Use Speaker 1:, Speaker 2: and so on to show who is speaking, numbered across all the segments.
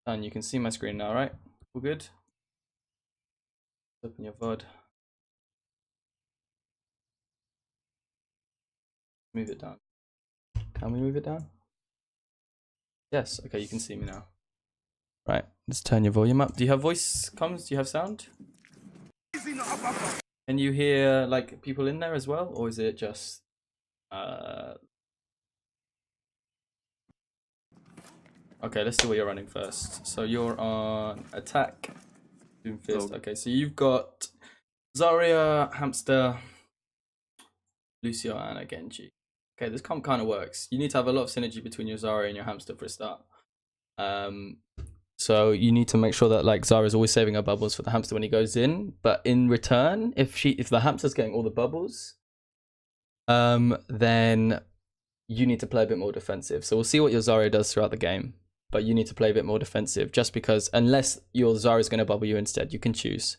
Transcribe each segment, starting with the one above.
Speaker 1: Done. You can see my screen now, right? All good? Open your VOD. Move it down. Can we move it down? Yes. Okay, you can see me now. Right. Let's turn your volume up. Do you have voice comms? Do you have sound? Can you hear like people in there as well, or is it just Okay, let's see what you're running first. So you're on attack, Doomfist. Okay, so you've got Zarya, Hamster, Lucio, and Genji. Okay, this comp kind of works. You need to have a lot of synergy between your Zarya and your Hamster for a start. So you need to make sure that like Zarya's always saving her bubbles for the Hamster when he goes in. But in return, if the Hamster's getting all the bubbles, then you need to play a bit more defensive. So we'll see what your Zarya does throughout the game. But you need to play a bit more defensive, just because unless your Zarya is going to bubble you instead, you can choose.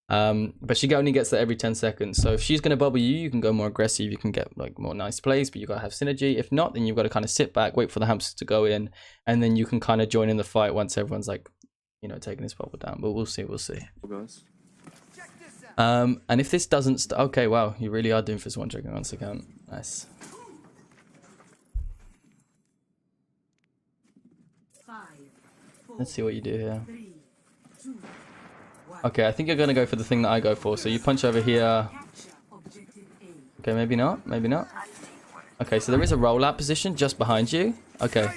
Speaker 1: But she only gets that every 10 seconds. So if she's going to bubble you, you can go more aggressive. You can get like more nice plays, but you got to have synergy. If not, then you've got to kind of sit back, wait for the Hamster to go in, and then you can kind of join in the fight once everyone's like, you know, taking this bubble down. But we'll see. And if this doesn't, okay, wow, you really are doing this one trigger once again. Nice. Let's see what you do here. Okay, I think you're going to go for the thing that I go for. So you punch over here. Okay, maybe not. Maybe not. Okay, so there is a rollout position just behind you. Okay.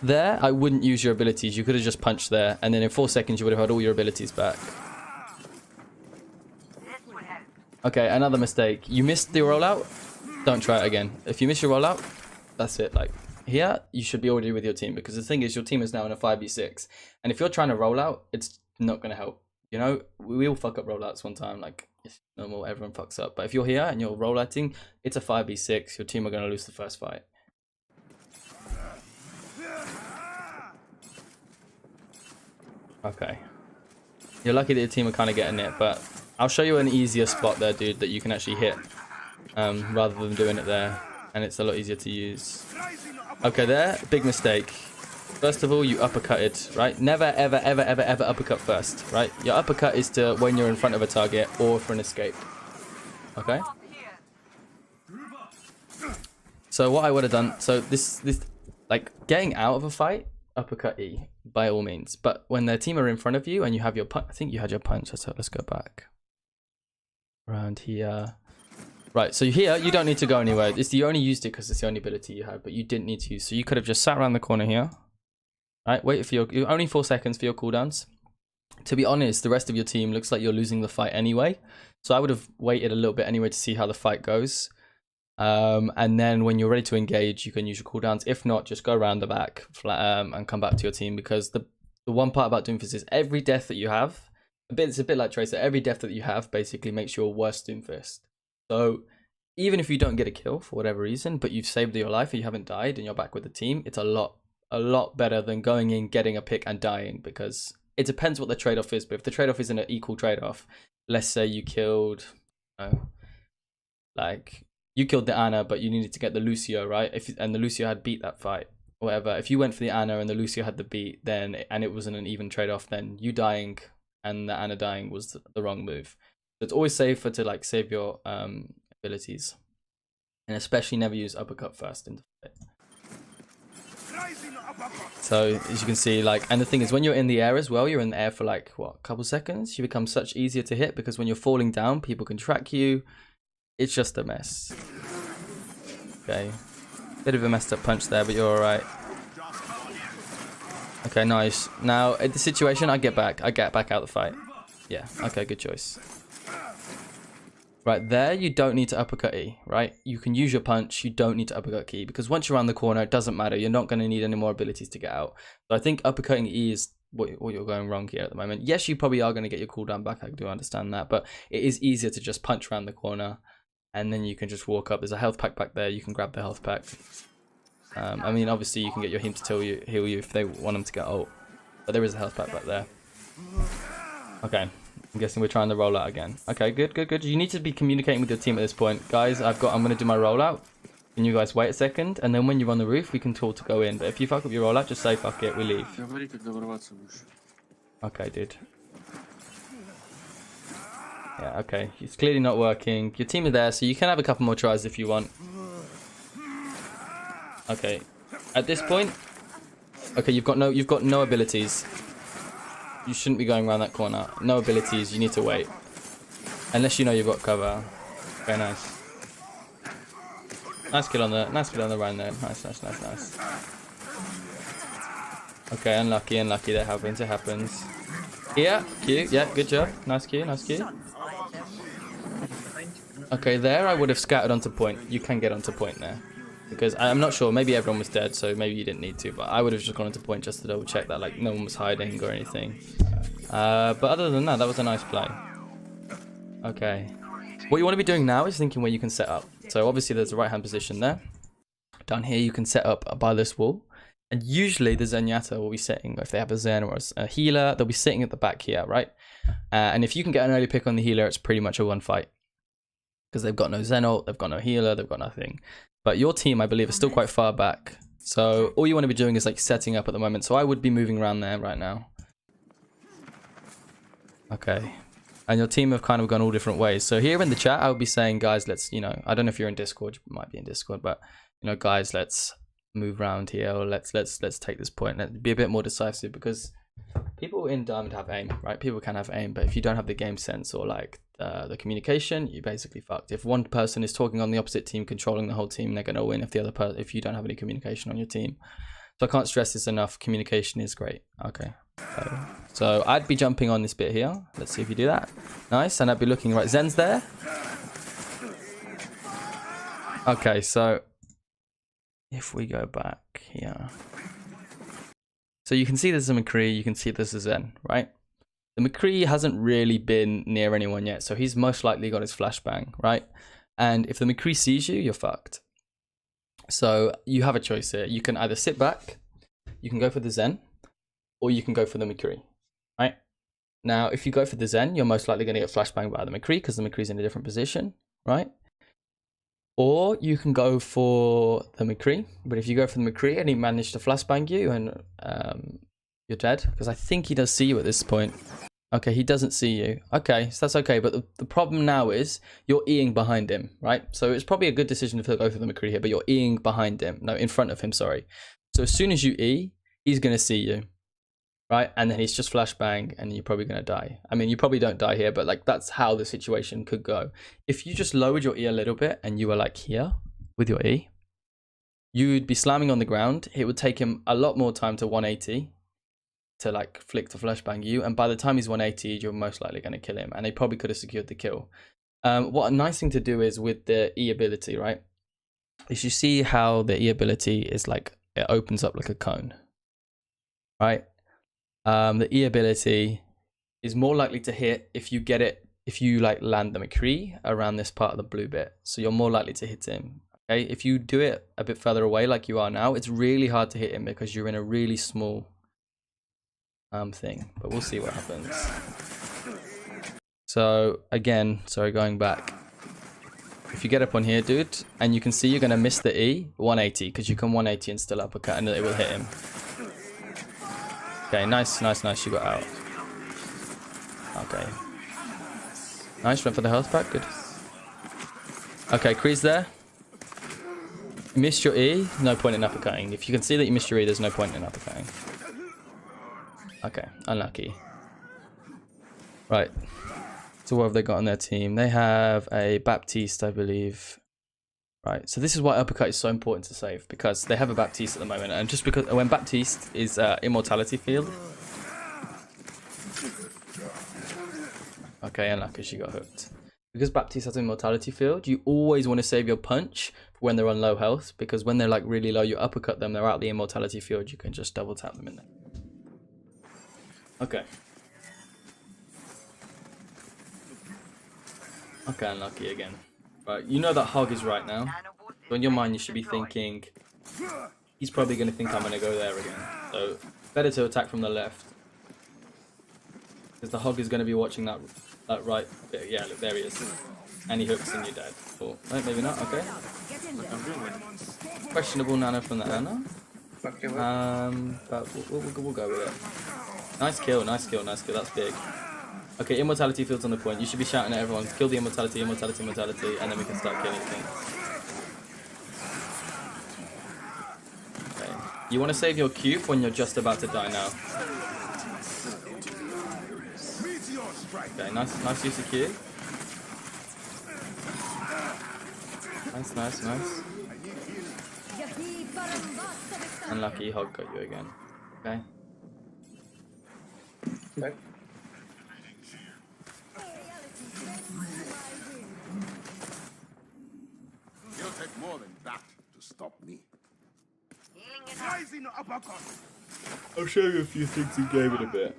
Speaker 1: There, I wouldn't use your abilities. You could have just punched there. And then in 4 seconds, you would have had all your abilities back. Okay, another mistake. You missed the rollout. Don't try it again. If you miss your rollout, that's it. Like, here, you should be already with your team, because the thing is, your team is now in a 5v6. And if you're trying to roll out, it's not going to help. You know, we all fuck up rollouts one time. Like, it's normal, everyone fucks up. But if you're here and you're rollouting, it's a 5v6. Your team are going to lose the first fight. Okay. You're lucky that your team are kind of getting it, but I'll show you an easier spot there, dude, that you can actually hit rather than doing it there. And it's a lot easier to use. Okay, there, big mistake. First of all, you uppercutted, right? Never, ever, ever, ever, ever uppercut first, right? Your uppercut is to when you're in front of a target or for an escape. Okay? So what I would have done, so this, like, getting out of a fight, uppercut E, by all means. But when their team are in front of you and you have your punch, I think you had your punch, so let's go back. Around here. Right, so here, you don't need to go anywhere. You only used it because it's the only ability you had, but you didn't need to use. So you could have just sat around the corner here. Right, wait for your only 4 seconds for your cooldowns. To be honest, the rest of your team looks like you're losing the fight anyway. So I would have waited a little bit anyway to see how the fight goes. And then when you're ready to engage, you can use your cooldowns. If not, just go around the back and come back to your team, because the one part about Doomfist is every death that you have, it's a bit like Tracer, every death that you have basically makes you a worse Doomfist. So even if you don't get a kill for whatever reason, but you've saved your life and you haven't died and you're back with the team, it's a lot better than going in, getting a pick and dying, because it depends what the trade-off is. But if the trade-off isn't an equal trade-off, let's say you killed, like you killed the Ana, but you needed to get the Lucio, right? And the Lucio had beat that fight, or whatever. If you went for the Ana and the Lucio had the beat, then and it wasn't an even trade-off, then you dying and the Ana dying was the wrong move. So it's always safer to like save your abilities, and especially never use uppercut first in the fight. So as you can see, like, and the thing is, when you're in the air as well, you're in the air for like what, a couple seconds, you become such easier to hit, because when you're falling down, people can track you. It's just a mess. Okay, bit of a messed up punch there, but you're all right. Okay, nice. Now at the situation, I get back out the fight. Yeah, okay, good choice. Right there, you don't need to uppercut E, right? You can use your punch, you don't need to uppercut E, because once you're around the corner, it doesn't matter. You're not going to need any more abilities to get out. So I think uppercutting E is what you're going wrong here at the moment. Yes, you probably are going to get your cooldown back, I do understand that, but it is easier to just punch around the corner, and then you can just walk up. There's a health pack back there, you can grab the health pack. I mean, obviously you can get your team to heal you if they want them to get ult, but there is a health pack back there. Okay. I'm guessing we're trying to roll out again. Okay, good. You need to be communicating with your team at this point. Guys, I'm going to do my rollout. Can you guys wait a second? And then when you're on the roof, we can talk to go in. But if you fuck up your rollout, just say fuck it, we leave. Okay, dude. Yeah, okay. It's clearly not working. Your team are there, so you can have a couple more tries if you want. Okay. At this point, okay, you've got no abilities. You shouldn't be going around that corner. No abilities. You need to wait, unless you know you've got cover. Very nice. Nice kill on the run there. Nice. Okay, unlucky. That happens. It happens. Yeah, Q. Yeah, good job. Nice Q. Okay, there I would have scattered onto point. You can get onto point there. Because I'm not sure, maybe everyone was dead, so maybe you didn't need to, but I would have just gone onto point just to double check that like no one was hiding or anything. But other than that, that was a nice play. Okay. What you want to be doing now is thinking where you can set up. So obviously there's a right hand position there. Down here you can set up by this wall. And usually the Zenyatta will be sitting, if they have a Zen or a healer, they'll be sitting at the back here, right? And if you can get an early pick on the healer, it's pretty much a one fight. Because they've got no Zen ult, they've got no healer, they've got nothing. But your team, I believe, is still quite far back. So all you want to be doing is like setting up at the moment. So I would be moving around there right now. Okay. And your team have kind of gone all different ways. So here in the chat, I would be saying, guys, let's, you know, I don't know if you're in Discord, you might be in Discord, but, you know, guys, let's move around here, or let's take this point. Let's be a bit more decisive, because people in Diamond have aim, right? People can have aim, but if you don't have the game sense or like the communication, you're basically fucked. If one person is talking on the opposite team, controlling the whole team, they're gonna win. If the other person, if you don't have any communication on your team, so I can't stress this enough. Communication is great. Okay. So I'd be jumping on this bit here. Let's see if you do that. Nice. And I'd be looking right. Zen's there. Okay, so if we go back here, so you can see there's a McCree, you can see there's a Zen, right? The McCree hasn't really been near anyone yet, so he's most likely got his flashbang, right? And if the McCree sees you, you're fucked. So you have a choice here. You can either sit back, you can go for the Zen, or you can go for the McCree, right? Now, if you go for the Zen, you're most likely going to get flashbanged by the McCree because the McCree's in a different position, right? Or you can go for the McCree, but if you go for the McCree and he managed to flashbang you, and you're dead, because I think he does see you at this point. Okay, he doesn't see you. Okay, so that's okay, but the problem now is you're Eing behind him, right? So it's probably a good decision to go for the McCree here, but you're Eing behind him. No, in front of him, sorry. So as soon as you E, he's going to see you, right? And then he's just flashbang, and you're probably going to die. I mean, you probably don't die here, but like that's how the situation could go. If you just lowered your E a little bit and you were like here with your E, you'd be slamming on the ground. It would take him a lot more time to 180 to like flick to flashbang you, and by the time he's 180, you're most likely going to kill him, and they probably could have secured the kill. What a nice thing to do is with the E ability, right? Is you see how the E ability is like, it opens up like a cone, right? The E ability is more likely to hit if you get it, if you like land the McCree around this part of the blue bit. So you're more likely to hit him. Okay, if you do it a bit further away like you are now, it's really hard to hit him because you're in a really small thing. But we'll see what happens. So again, sorry, going back. If you get up on here, dude, and you can see you're gonna miss the E, 180, because you can 180 and still uppercut and it will hit him. Okay, nice, you got out. Okay. Nice, went for the health pack, good. Okay, Kree's there. You missed your E, no point in uppercutting. If you can see that you missed your E, there's no point in uppercutting. Okay, unlucky. Right. So what have they got on their team? They have a Baptiste, I believe. Right, so this is why uppercut is so important to save, because they have a Baptiste at the moment, and just because when Baptiste is immortality field. Okay, unlucky, she got hooked. Because Baptiste has immortality field, you always want to save your punch for when they're on low health, because when they're like really low, you uppercut them, they're out the immortality field, you can just double tap them in there. Okay. Okay, unlucky again. Right, you know that Hog is right now. So in your mind, you should be thinking, he's probably going to think I'm going to go there again. So better to attack from the left. Because the Hog is going to be watching that right bit. Yeah, look, there he is. and he hooks and you're dead. Cool. Right, maybe not. Okay.
Speaker 2: I'm doing it.
Speaker 1: Questionable nano from the Ana.
Speaker 2: Okay, well.
Speaker 1: But we'll go with it. Nice kill, nice kill, nice kill. That's big. Okay, immortality fields on the point. You should be shouting at everyone, kill the immortality, immortality, immortality, and then we can start killing things. Okay. You want to save your cube when you're just about to die now. Okay, nice use of Q. Nice. Unlucky, Hog got you again. Okay.
Speaker 2: Okay.
Speaker 3: It'll take more than that to stop me.
Speaker 1: I'll show you a few things in game in a bit.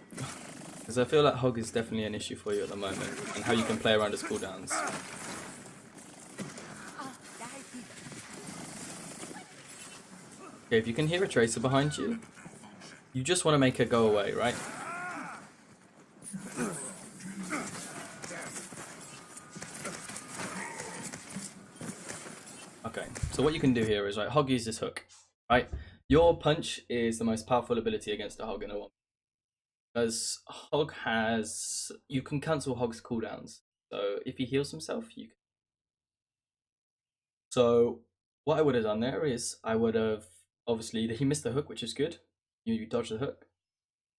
Speaker 1: Because I feel like Hog is definitely an issue for you at the moment, and how you can play around his cooldowns. Okay, if you can hear a Tracer behind you, you just want to make her go away, right? Okay, so what you can do here is, right, Hog uses hook, right? Your punch is the most powerful ability against a Hog in a 1. Because Hog has... You can cancel Hog's cooldowns. So if he heals himself, you can... So what I would have done there is, I would have... Obviously, he missed the hook, which is good. You dodge the hook.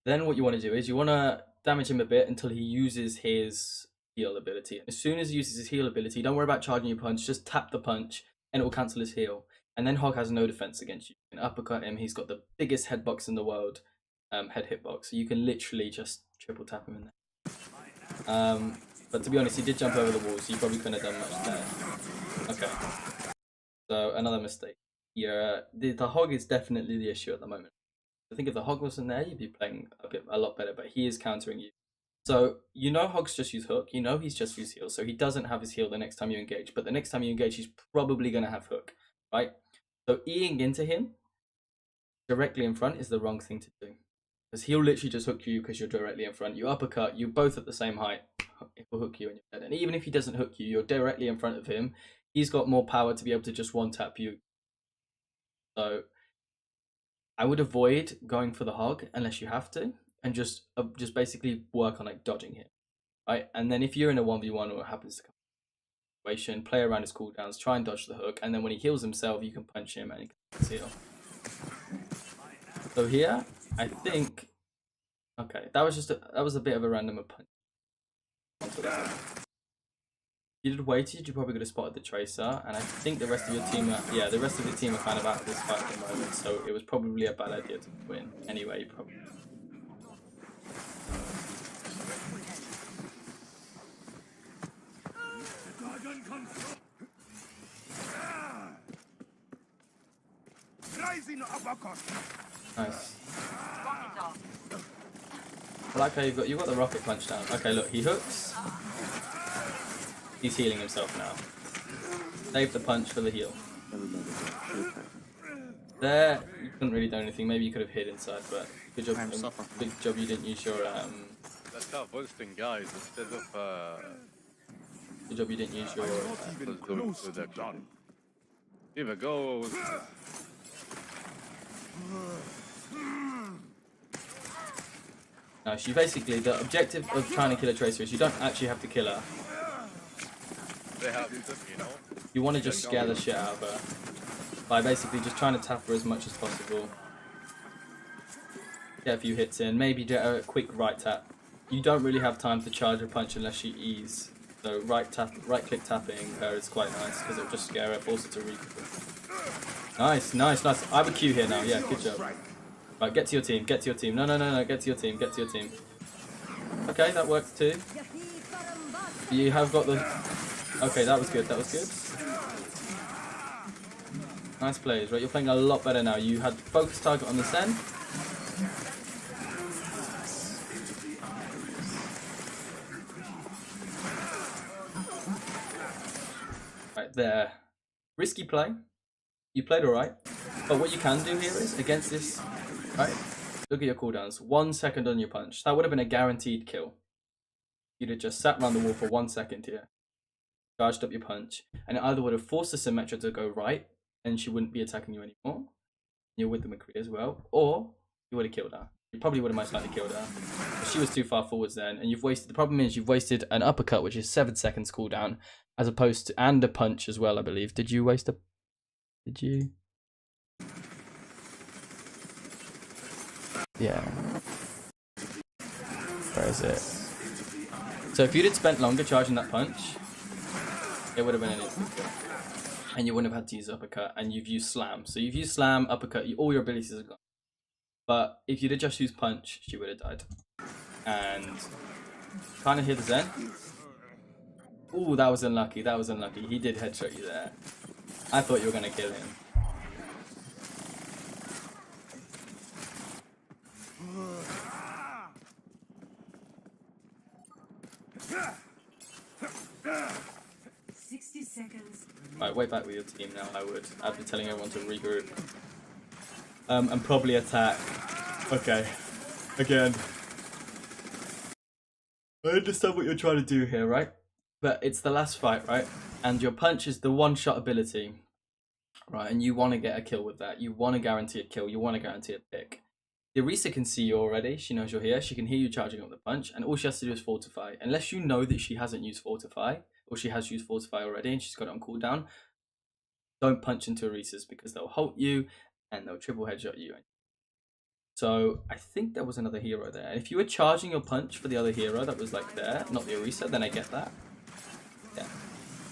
Speaker 1: Then what you want to do is, you want to damage him a bit until he uses his heal ability. And as soon as he uses his heal ability, don't worry about charging your punch, just tap the punch, and it will cancel his heal. And then Hog has no defense against you. You can uppercut him, he's got the biggest headbox in the world. Head hitbox, so you can literally just triple tap him in there. But to be honest, he did jump over the wall, so you probably couldn't have done much there. Okay, so another mistake. Yeah, the Hog is definitely the issue at the moment. I think if the Hog wasn't there, you'd be playing a lot better, but he is countering you. So you know Hog's just used hook, you know he's just used heal, so he doesn't have his heal the next time you engage, but the next time you engage, he's probably going to have hook, right? So Eing into him directly in front is the wrong thing to do. Because he'll literally just hook you because you're directly in front. You uppercut, you're both at the same height. He'll hook you and you're dead. And even if he doesn't hook you, you're directly in front of him. He's got more power to be able to just one-tap you. So I would avoid going for the Hog unless you have to. And just basically work on like dodging him. Right? And then if you're in a 1v1 or it happens to come situation, play around his cooldowns, try and dodge the hook. And then when he heals himself, you can punch him and he can heal. So here... I think, okay, that was a bit of a random punch. If you did waited, you probably could have spotted the Tracer, and I think the rest of your team are, the rest of your team are kind of out of this fight at the moment, so it was probably a bad idea to win. Anyway, probably. Nice. I like how you've got the rocket punch down. Okay, look, he hooks. He's healing himself now. Save the punch for the heal. There, you couldn't really do anything. Maybe you could have hid inside, but good job. Good job you didn't use your
Speaker 4: That's how boasting guys instead of
Speaker 1: Good job you didn't use your
Speaker 4: Even go.
Speaker 1: No, she basically, the objective of trying to kill a Tracer is you don't actually have to kill her.
Speaker 4: They have to, you know.
Speaker 1: You want to just scare the shit out of her by basically just trying to tap her as much as possible. Get a few hits in, maybe get a quick right tap. You don't really have time to charge a punch unless she E's. So right click tapping her is quite nice because it'll just scare her, force her to recoil. Nice. I have a Q here now. Yeah, good job. Right, get to your team. No, get to your team. Okay, that works too. You have got the... Okay, that was good. Nice plays, right? You're playing a lot better now. You had focus target on the Sen. Right there. Risky play. You played alright. But what you can do here is, against this... Right? Look at your cooldowns. 1 second on your punch. That would have been a guaranteed kill. You'd have just sat around the wall for 1 second here. charged up your punch, and it either would have forced the Symmetra to go right, and she wouldn't be attacking you anymore. You're with the McCree as well, or you would have killed her. You probably would have most likely killed her. But she was too far forwards then, and you've wasted. The problem is you've wasted an uppercut, which is 7 seconds cooldown, as opposed to and a punch as well. I believe. Did you waste a? Did you? Yeah. Where is it? So if you'd had spent longer charging that punch, it would have been an instant kill. And you wouldn't have had to use uppercut, and you've used slam. So you've used slam, uppercut, all your abilities are gone. But if you'd have just used punch, she would have died. And kind of hear the Zen. Ooh, that was unlucky, that was unlucky. He did headshot you there. I thought you were going to kill him. Alright, wait back with your team now, I would. I'd be telling everyone to regroup. And probably attack. Okay. Again. I understand what you're trying to do here, right? But it's the last fight, right? And your punch is the one-shot ability. Right, and you want to get a kill with that. You want to guarantee a kill. You want to guarantee a pick. The Orisa can see you already. She knows you're here. She can hear you charging up the punch. And all she has to do is fortify. Unless you know that she hasn't used fortify, or she has used fortify already and she's got it on cooldown, don't punch into Orisa's because they'll halt you and they'll triple headshot you. So I think there was another hero there. And if you were charging your punch for the other hero that was like there, not the Orisa, then I get that. Yeah.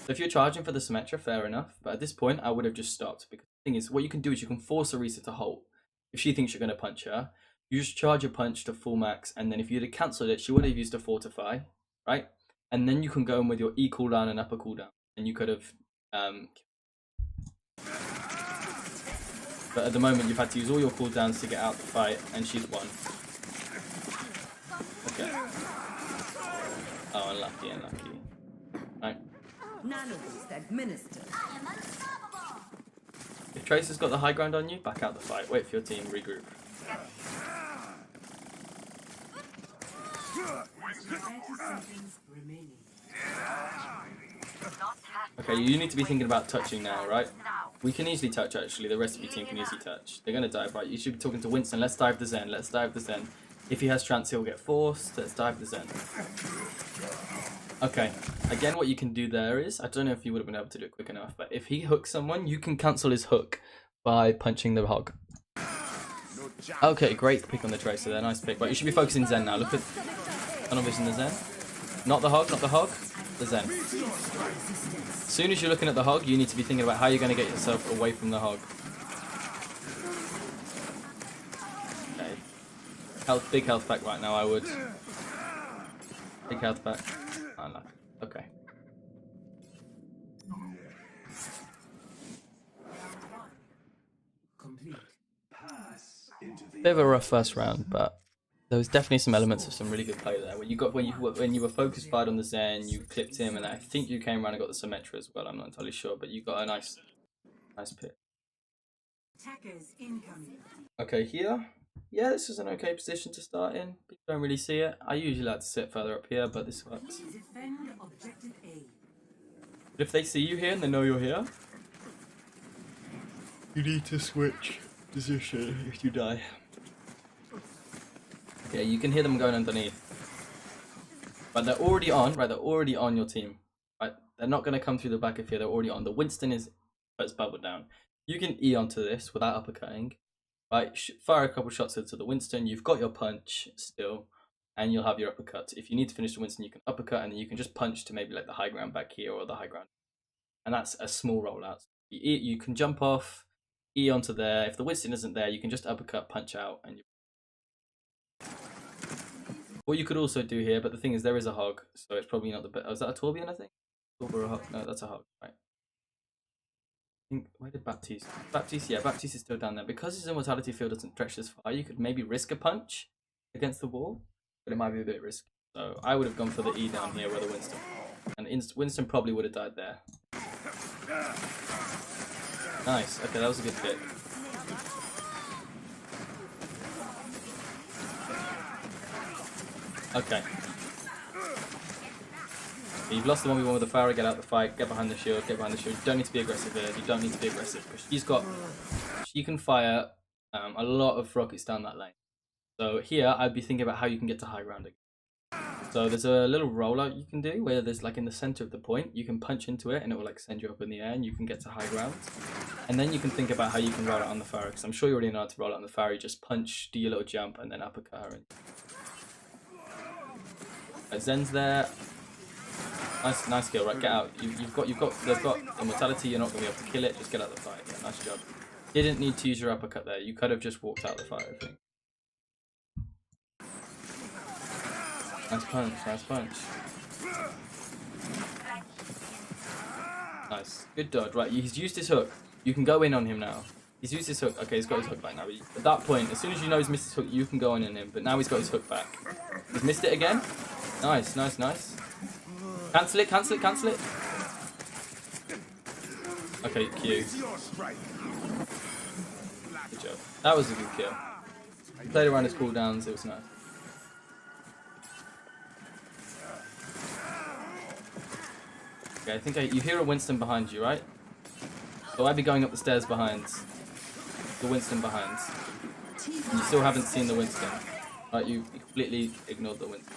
Speaker 1: So if you're charging for the Symmetra, fair enough. But at this point, I would have just stopped. Because the thing is, what you can do is you can force Orisa to halt. If she thinks you're going to punch her, you just charge your punch to full max. And then if you'd have cancelled it, she would have used a fortify, right? And then you can go in with your E cooldown and upper cooldown. And you could have... But at the moment, you've had to use all your cooldowns to get out the fight, and she's won. Okay. Oh, unlucky, unlucky. Right. If Tracer's got the high ground on you, back out the fight. Wait for your team, regroup. Okay, you need to be thinking about touching now, right? We can easily touch, actually. The rest of your team can easily touch. They're going to dive, right? You should be talking to Winston. Let's dive the Zen. Let's dive the Zen. If he has chance, he'll get forced. Let's dive the Zen. Okay. Again, what you can do there is, I don't know if you would have been able to do it quick enough, but if he hooks someone, you can cancel his hook by punching the hog. Okay, great pick on the Tracer there. Nice pick. Right, you should be focusing Zen now. Look at tunnel vision the Zen. Not the hog, not the hog. The Zen. As soon as you're looking at the hog, you need to be thinking about how you're going to get yourself away from the hog. Okay. Health, big health pack right now, I would. Big health pack. Oh, no. Okay. Bit of a rough first round, but there was definitely some elements of some really good play there. When you were focused fired on the Zen, you clipped him, and I think you came around and got the Symmetra as well. I'm not entirely sure, but you got a nice pick. Okay, here, yeah, this is an okay position to start in. People don't really see it. I usually like to sit further up here, but this works. But if they see you here and they know you're here, you need to switch position if you die. Yeah, you can hear them going underneath. But they're already on, right? They're already on your team. Right? They're not going to come through the back of here. They're already on. The Winston is bubbled down. You can E onto this without uppercutting. Right? Fire a couple shots into the Winston. You've got your punch still. And you'll have your uppercut. If you need to finish the Winston, you can uppercut. And then you can just punch to maybe like the high ground back here or the high ground. And that's a small rollout. You can jump off, E onto there. If the Winston isn't there, you can just uppercut, punch out, and you. What you could also do here, but the thing is there is a hog, so it's probably not the best. Oh, is that a Torbjorn, I think? Or a hog? No, that's a hog, right. I think, where did Baptiste? Baptiste, yeah, Baptiste is still down there. Because his immortality field doesn't stretch this far, you could maybe risk a punch against the wall, but it might be a bit risky. So I would have gone for the E down here where the Winston. And Winston probably would have died there. Nice, okay, that was a good pick. Okay. You've lost the 1v1 with the Pharah, get out the fight, get behind the shield, get behind the shield. You don't need to be aggressive here, you don't need to be aggressive. Because she can fire a lot of rockets down that lane. So here, I'd be thinking about how you can get to high ground again. So there's a little rollout you can do where there's like in the center of the point, you can punch into it and it will like send you up in the air and you can get to high ground. And then you can think about how you can roll out on the Pharah, because I'm sure you already know how to roll out on the Pharah. You just punch, do your little jump, and then uppercut her. Zen's there. Nice kill, right? Get out. They've got immortality. You're not gonna be able to kill it. Just get out of the fight. Yeah, nice job. You didn't need to use your uppercut there. You could have just walked out of the fight, I think. Nice punch. Nice punch. Nice. Good dodge. Right, he's used his hook. You can go in on him now. He's used his hook. Okay, he's got his hook back now. At that point, as soon as you know he's missed his hook, you can go in on him. But now he's got his hook back. He's missed it again. Nice. Cancel it. Okay, Q. Good job. That was a good kill. Played around his cooldowns. It was nice. Okay, I think you hear a Winston behind you, right? So I'd be going up the stairs behind. The Winston behind. And you still haven't seen the Winston. Right, you completely ignored the Winston.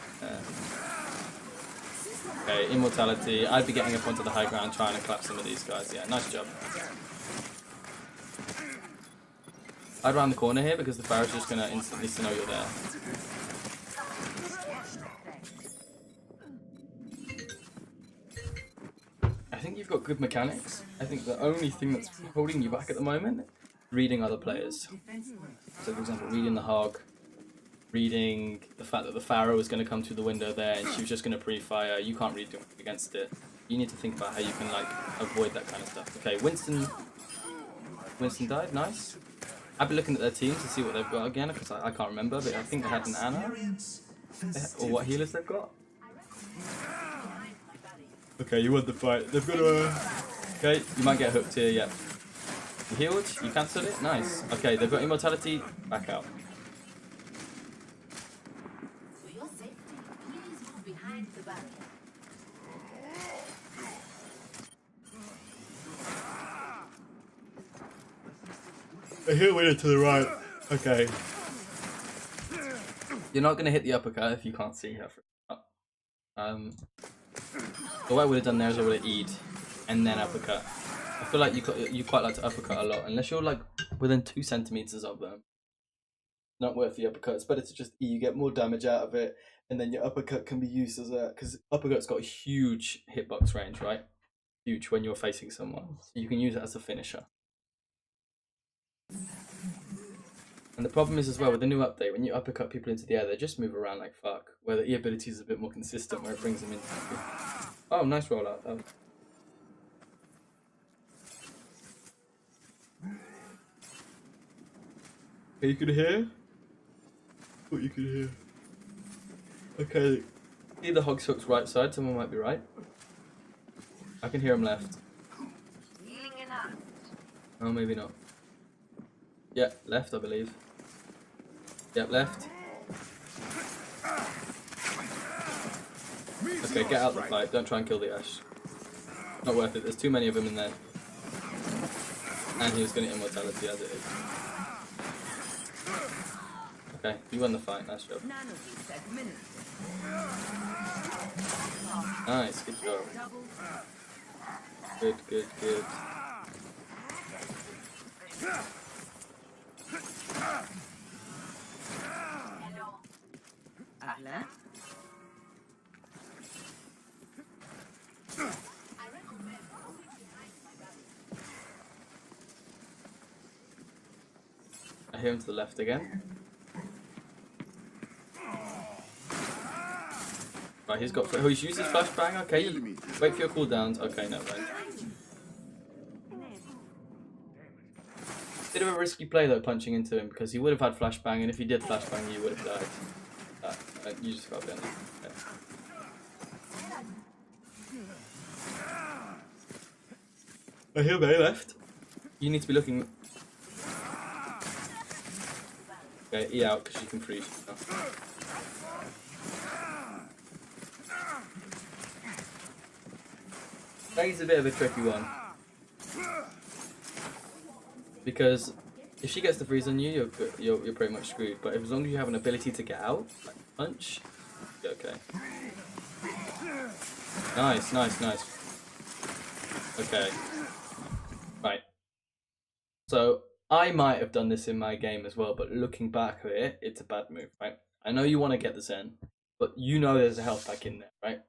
Speaker 1: Okay, immortality. I'd be getting up onto the high ground trying to clap some of these guys. Yeah, nice job. I'd round the corner here because the Pharah's just going to instantly know you're there. I think you've got good mechanics. I think the only thing that's holding you back at the moment is reading other players. So for example, reading the Hog, reading the fact that the Pharah was going to come through the window there and she was just going to pre-fire. You can't read against it. You need to think about how you can like avoid that kind of stuff. Okay, Winston died, nice. I've been looking at their teams to see what they've got again because I can't remember, but I think they had an Ana. Or what healers they've got. Okay, you won the fight. They've got a... Okay, you might get hooked here, yeah. You healed, you cancelled it, nice. Okay, they've got immortality, back out.
Speaker 5: For your safety, please move behind the barrier.
Speaker 1: A heal winner to the right. Okay. You're not going to hit the uppercut if you can't see her. So what I would have done there is I would have E'd and then uppercut. I feel like you quite like to uppercut a lot, unless you're like within 2 centimeters of them. Not worth the uppercut. It's better to just E. You get more damage out of it, and then your uppercut can be used as a, because uppercut's got a huge hitbox range, right? Huge when you're facing someone, so you can use it as a finisher. And the problem is as well with the new update, when you uppercut people into the air, they just move around like fuck. Where the E ability is a bit more consistent, where it brings them in. Oh, nice rollout. That was... Okay, you could hear? What you could hear? Okay. See the Hog's hook's right side, someone might be right. I can hear him left. Oh, maybe not. Yeah, left, I believe. Yep, left. Okay, get out the fight. Don't try and kill the Ash. Not worth it. There's too many of them in there. And he was going to immortality as it is. Okay, you won the fight. Nice job. Nice, good job. Good. I hear him to the left again. Right, he's got. Oh, he's used his flashbang. Okay, wait for your cooldowns. Okay, no, right. Bit of a risky play though, punching into him, because he would have had flashbang, and if he did flashbang, you would have died. You just got to be on that. I hear Bay left. You need to be looking. Okay, E out because you can freeze. Meg's a bit of a tricky one. Because if she gets the freeze on you, you're pretty much screwed. But as long as you have an ability to get out, like punch, you're okay. Nice, nice, nice. Okay. Right. So I might have done this in my game as well, but looking back at it, it's a bad move, right? I know you want to get the Zen, but you know there's a health pack in there, right?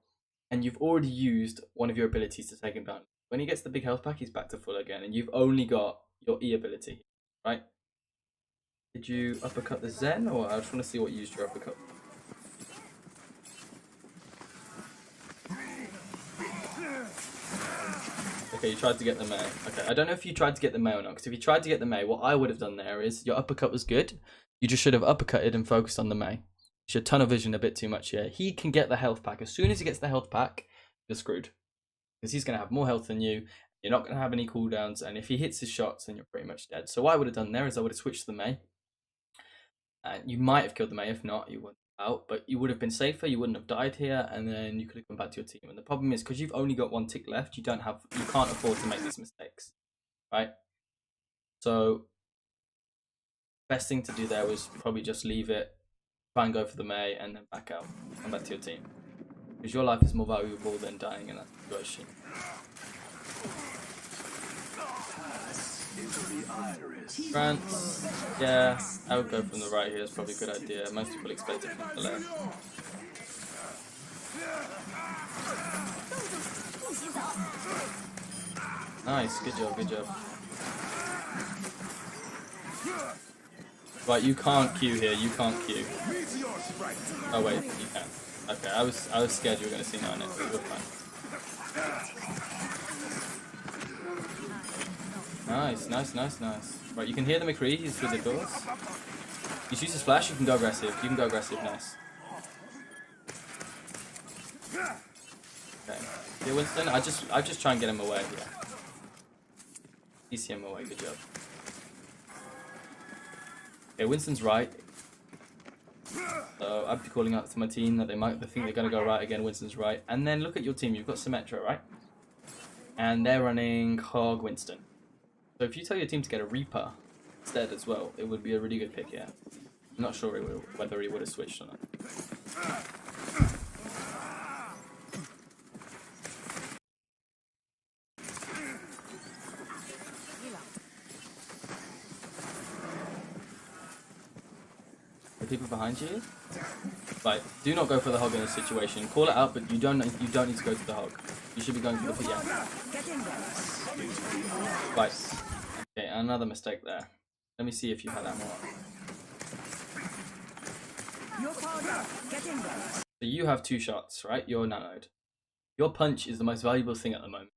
Speaker 1: And you've already used one of your abilities to take him down. When he gets the big health pack, he's back to full again, and you've only got your E ability, right? Did you uppercut the Zen, or I just want to see what you used your uppercut? Okay, you tried to get the Mei. Okay, I don't know if you tried to get the Mei or not, because if you tried to get the Mei, what I would have done there is your uppercut was good. You just should have uppercutted and focused on the Mei. You should tunnel vision a bit too much here. He can get the health pack. As soon as he gets the health pack, you're screwed. Because he's going to have more health than you. You're not going to have any cooldowns. And if he hits his shots, then you're pretty much dead. So what I would have done there is I would have switched to the Mei. And you might have killed the Mei. If not, you wouldn't have out. But you would have been safer. You wouldn't have died here. And then you could have come back to your team. And the problem is, because you've only got one tick left, you can't afford to make these mistakes. Right? So best thing to do there was probably just leave it, try and go for the Mei, and then back out, come back to your team, because your life is more valuable than dying in that situation. France, yeah, I would go from the right here. It's probably a good idea. Most people expect it from the left. Nice, good job, good job. Right, you can't queue here. You can't queue. Oh wait, you can. Okay, I was scared you were going to see 9 next, but we're fine. Nice, nice, nice, nice. Right, you can hear the McCree. He's through the doors. He's used his flash. You can go aggressive. You can go aggressive. Nice. Okay. Here, Winston. I just try and get him away here. EC him away. Good job. Okay, Winston's right. So I'd be calling out to my team that they think they're going to go right again. Winston's right. And then look at your team. You've got Symmetra, right? And they're running Hog Winston. So if you tell your team to get a Reaper instead as well, it would be a really good pick, yeah. I'm not sure whether he would have switched or not. People behind you. Right, do not go for the hog in this situation. Call it out, but you don't need to go to the hog. You should be going for the pit. Right. Okay, another mistake there. Let me see if you had ammo. So you have 2 shots, right? You're nanoed. Your punch is the most valuable thing at the moment.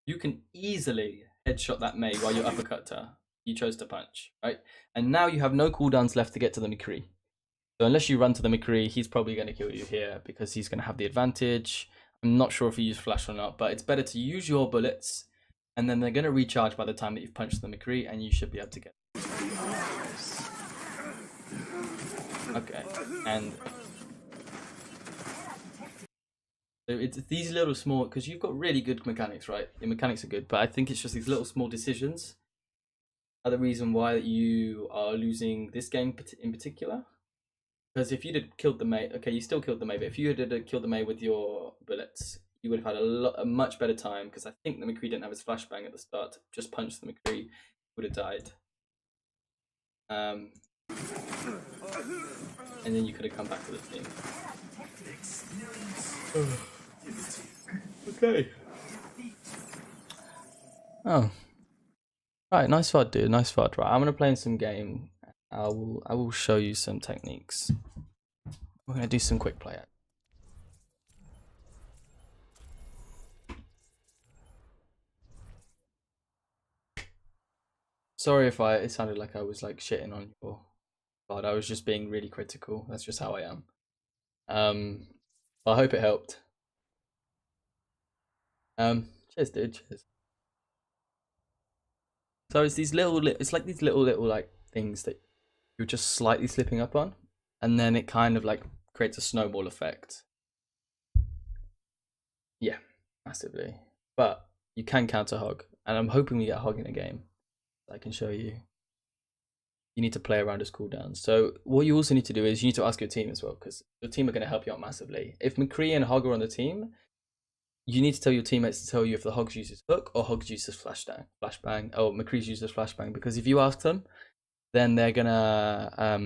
Speaker 1: You can easily headshot that Mei while you uppercut her. You chose to punch, right? And now you have no cooldowns left to get to the McCree. So unless you run to the McCree, he's probably going to kill you here because he's going to have the advantage. I'm not sure if he used flash or not, but it's better to use your bullets, and then they're going to recharge by the time that you've punched the McCree, and you should be able to get it. Okay, and so it's these little small, because you've got really good mechanics, right? Your mechanics are good, but I think it's just these little small decisions are the reason why you are losing this game in particular. Because if you'd have killed the Mei, okay, you still killed the Mei, but if you had killed the Mei with your bullets, you would have had a much better time, because I think the McCree didn't have his flashbang at the start. Just punched the McCree, would have died. And then you could have come back to the team. Okay. Oh. Right, nice VOD, dude. Nice VOD. Right, I'm gonna play in some game. I will show you some techniques. We're gonna do some quick play. Sorry if it sounded like I was like shitting on your VOD. I was just being really critical. That's just how I am. But I hope it helped. Cheers, dude. Cheers. So it's these like these little like things that you're just slightly slipping up on, and then it kind of like creates a snowball effect. Yeah, massively. but you can counter hog, and I'm hoping we get hog in a game. I can show you. You need to play around his cooldowns. So what you also need to do is you need to ask your team as well, because your team are going to help you out massively. If McCree and Hog are on the team, you need to tell your teammates to tell you if the Hogs uses hook or Hogs uses flashbang, or McCree's uses flashbang. Because if you ask them, then they're gonna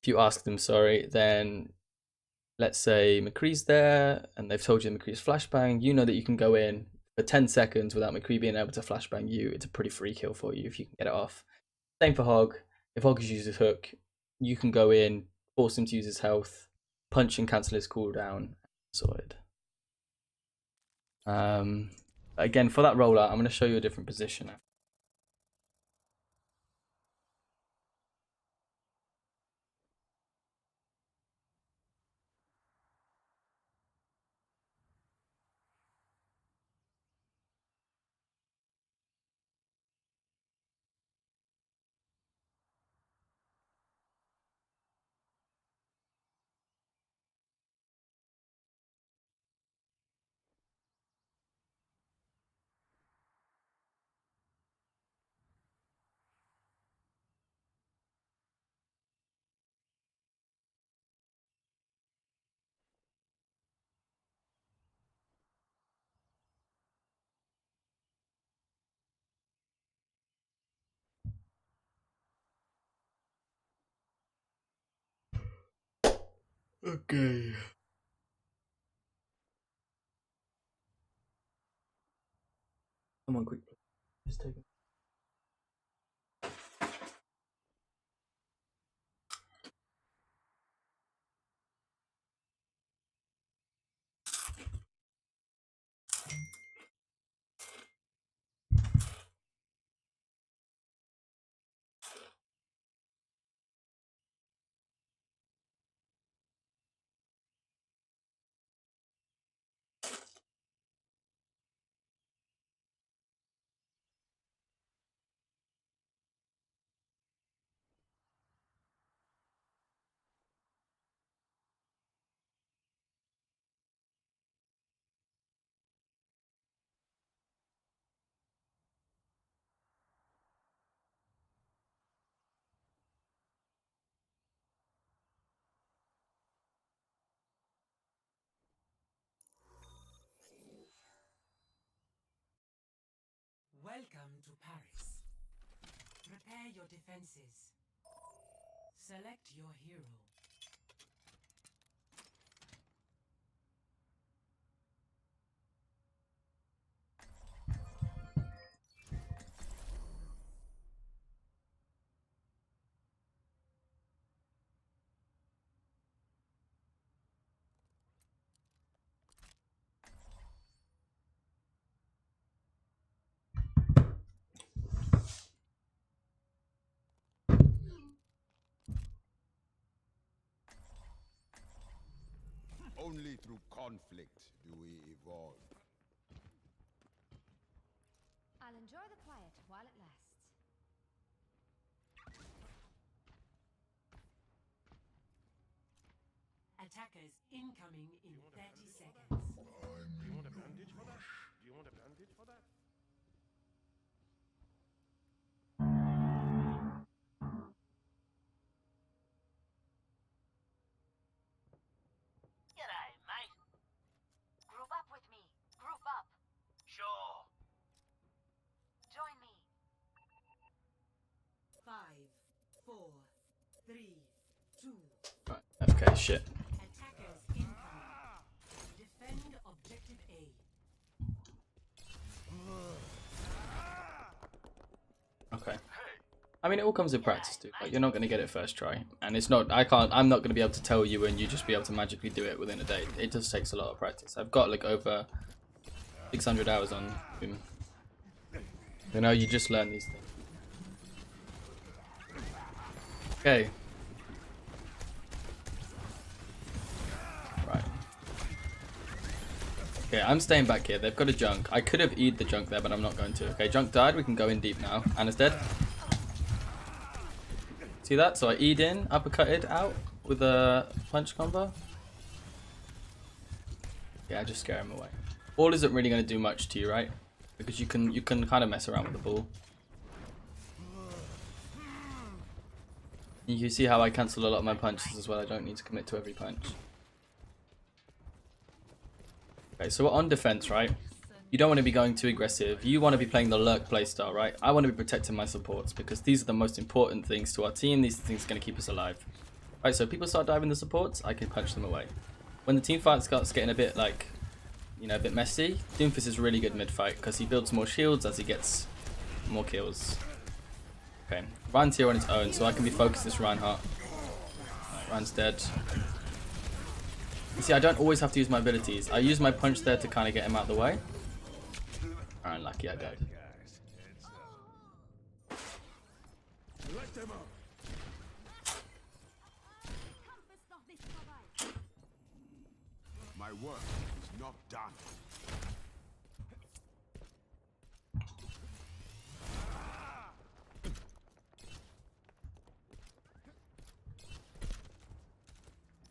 Speaker 1: if you ask them, sorry, then let's say McCree's there and they've told you McCree's flashbang, you know that you can go in for 10 seconds without McCree being able to flashbang you. It's a pretty free kill for you if you can get it off. Same for Hog. If Hog uses hook, you can go in, force him to use his health, punch and cancel his cooldown. Sorted. Again, for that rollout, I'm going to show you a different position. Okay. Come on, quick. Just take it.
Speaker 6: Welcome to Paris. Prepare your defenses. Select your hero.
Speaker 3: Only through conflict do we evolve.
Speaker 5: I'll enjoy the quiet while it lasts.
Speaker 6: Attackers incoming in 30 seconds.
Speaker 4: Do you want a bandage for that? Do you want a bandage for that?
Speaker 5: G'day, mate. Group up with me. Group up. Sure. Join me.
Speaker 6: 5, 4, 3, 2.
Speaker 1: Right, okay, shit.
Speaker 6: Attackers incoming. Defend objective A.
Speaker 1: Okay. I mean, it all comes with practice, dude. Like, you're not going to get it first try. And it's not, I'm not going to be able to tell you and you just be able to magically do it within a day. It just takes a lot of practice. I've got like over 600 hours on Doom. You know, you just learn these things. Okay. Right. Okay, I'm staying back here. They've got a junk. I could have E'd the junk there, but I'm not going to. Okay, junk died. We can go in deep now. Anna's dead. See that? So I E'd in, uppercutted out with a punch combo. Yeah, I just scare him away. ball isn't really going to do much to you, right? Because you can kind of mess around with the ball. You see how I cancel a lot of my punches as well. I don't need to commit to every punch. Okay, so we're on defense, right? You don't want to be going too aggressive. You want to be playing the lurk playstyle, right? I want to be protecting my supports because these are the most important things to our team. These are the things going to keep us alive. Right, so if people start diving the supports, I can punch them away. When the team fight starts getting a bit like, you know, a bit messy, Doomfist is really good mid-fight because he builds more shields as he gets more kills. Okay, Ryan's here on his own, so I can be focused this Reinhardt. Right, Ryan's dead. You see, I don't always have to use my abilities. I use my punch there to kind of get him out of the way. Unlucky, I died.
Speaker 3: My work is not done.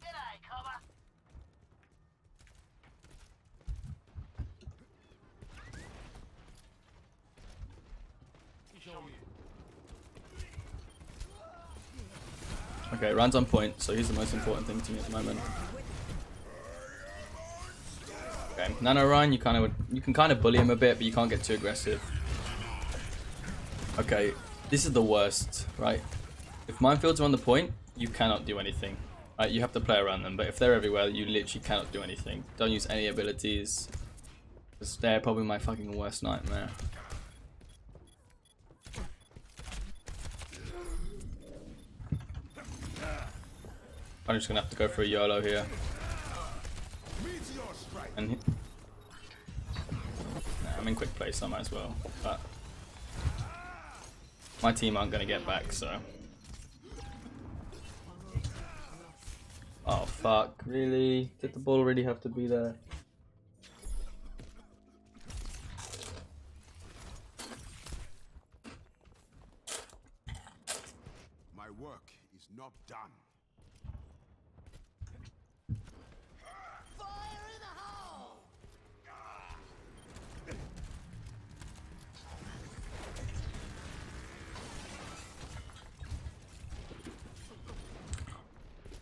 Speaker 5: G'day, cover.
Speaker 1: Okay, Ryan's on point, so he's the most important thing to me at the moment. Okay, Nano Ryan, you can kind of bully him a bit, but you can't get too aggressive. Okay, this is the worst, right? If minefields are on the point, you cannot do anything. Right, you have to play around them, but if they're everywhere, you literally cannot do anything. Don't use any abilities. Because they're probably my fucking worst nightmare. I'm just gonna have to go for a YOLO here. And nah, I'm in quick play, so I might as well. But my team aren't gonna get back, so. Oh fuck, really? Did the ball really have to be there?
Speaker 3: My work is not done.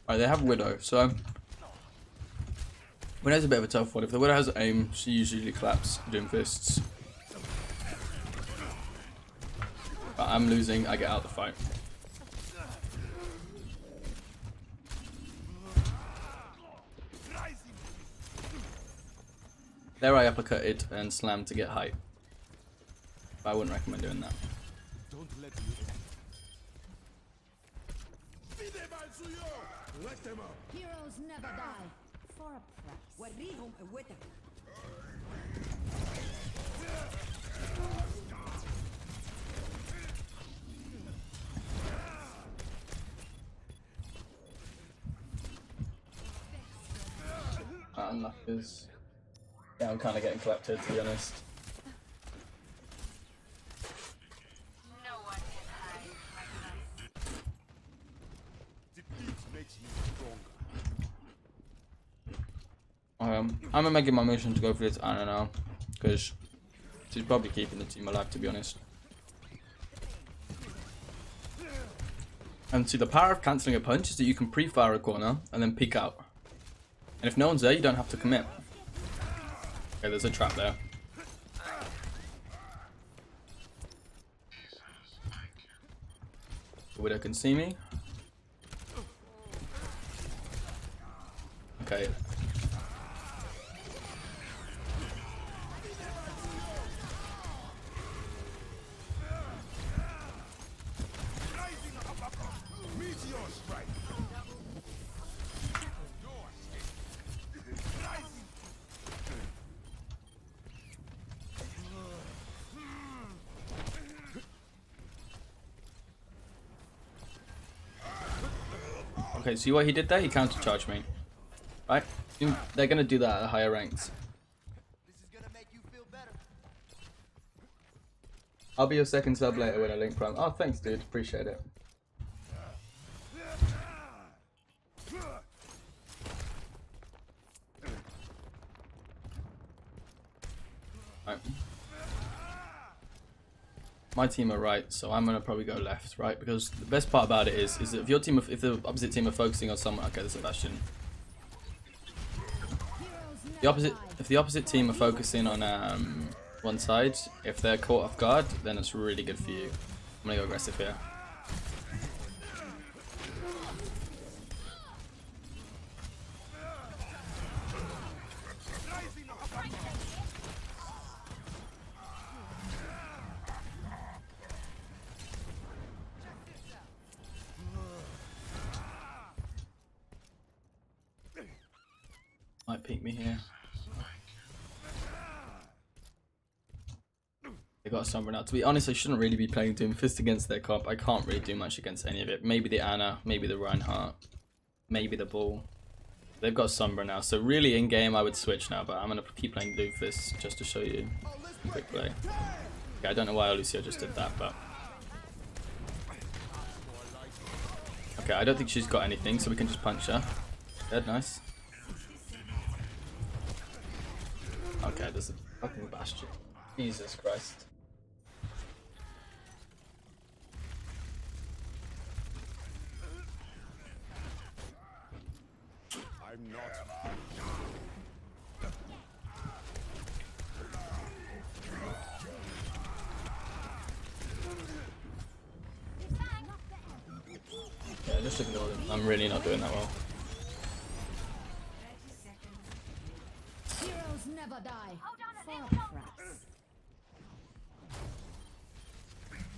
Speaker 1: Alright, they have Widow, so Widow's a bit of a tough one. If the Widow has aim, she usually claps Doomfists. But I'm losing, I get out the fight. There I uppercutted and slammed to get height. But I wouldn't recommend doing that.
Speaker 3: Don't let Let them up.
Speaker 7: Heroes never die. For a price. وريهم قوتك.
Speaker 1: Enough is. Yeah, I'm kind of getting collected, to be honest.
Speaker 5: No one can hide from us.
Speaker 3: Defeat makes me stronger.
Speaker 1: I'm gonna make it my mission to go for this Anna now, because she's probably keeping the team alive, to be honest. And see, the power of cancelling a punch is that you can pre-fire a corner and then peek out. And if no one's there, you don't have to commit. Okay, there's a trap there. The Widow can see me. Okay. Okay, see what he did there? He counter-charged me. Right? They're gonna do that at higher ranks.
Speaker 3: This is gonna make you feel better.
Speaker 1: I'll be your second sub later when I link Prime. Oh, thanks, dude. Appreciate it. Right. My team are right, so I'm gonna probably go left, right? Because the best part about it is that if your team, if the opposite team are focusing on someone, okay, there's a Bastion. If the opposite team are focusing on one side, if they're caught off guard, then it's really good for you. I'm gonna go aggressive here. Might peek me here. They got Sombra now. To be honest, I shouldn't really be playing Doomfist against their comp. I can't really do much against any of it. Maybe the Ana, maybe the Reinhardt, maybe the Bull. They've got Sombra now, so really in game I would switch now, but I'm gonna keep playing Doomfist just to show you a quick play. Okay, I don't know why Lucio just did that, but okay, I don't think she's got anything, so we can just punch her. Dead, nice. Okay, there's a fucking Bastion. Jesus Christ.
Speaker 3: I'm not.
Speaker 1: Yeah, just ignore them. I'm really not doing that well.
Speaker 7: Heroes never die. For a price.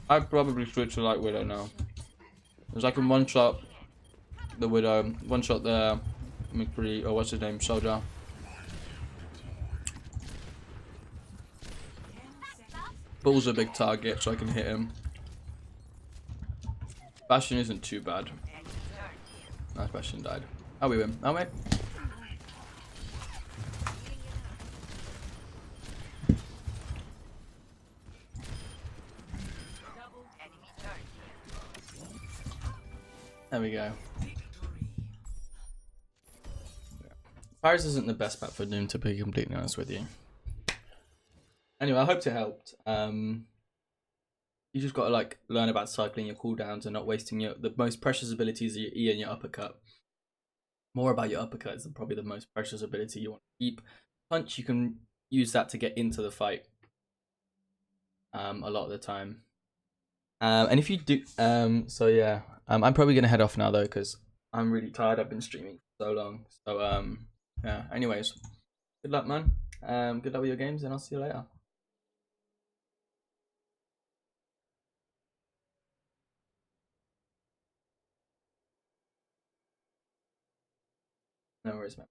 Speaker 1: I'd probably switch to like Widow now. Because I can one shot the Widow, one shot the McCree, or what's his name, Soldier. Bull's a big target, so I can hit him. Bastion isn't too bad. Nice, Bastion died. Oh, we win. Oh, wait. There we go. Paris isn't the best map for Doom, to be completely honest with you. Anyway, I hope it helped. You just gotta like learn about cycling your cooldowns and not wasting the most precious abilities are your E and your uppercut. More about your uppercut is probably the most precious ability you want to keep. Punch, you can use that to get into the fight. A lot of the time. And if you do, so yeah, I'm probably gonna head off now though because I'm really tired. I've been streaming for so long. So yeah. Anyways, good luck, man. Good luck with your games, and I'll see you later. No worries, man.